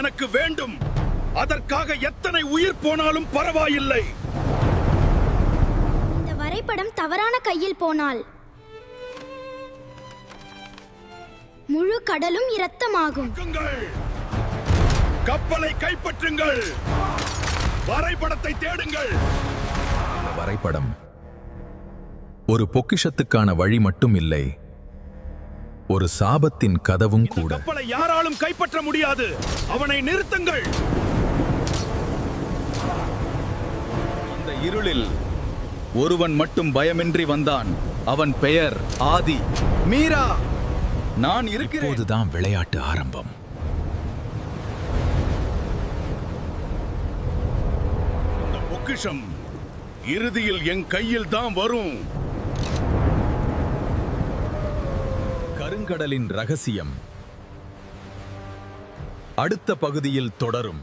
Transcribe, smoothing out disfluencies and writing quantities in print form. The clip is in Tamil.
எனக்கு வேண்டும். அதற்காக எத்தனை உயிர் போனாலும் பரவாயில்லை. இந்த வரைபடம் தவறான கையில் போனால் முழு கடலும் இரத்தமாகும். கப்பலை கைப்பற்றுங்கள். வரைபடத்தை தேடுங்கள். இந்த வரைபடம் ஒரு பொக்கிஷத்துக்கான வழி மட்டும் இல்லை, ஒரு சாபத்தின் கதவும் கூட. கப்பலை யாராலும் கைப்பற்ற முடியாது. அவனை நிறுத்துங்கள். அந்த இருளில் ஒருவன் மட்டும் பயமின்றி வந்தான். அவன் பெயர் ஆதி. மீரா, நான் இருக்கிறேன். இப்போதுதான் விளையாட்டு ஆரம்பம். இந்த பொக்கிஷம் இறுதியில் என் கையில் தான் வரும். கருங்கடலின் ரகசியம் அடுத்த பகுதியில் தொடரும்.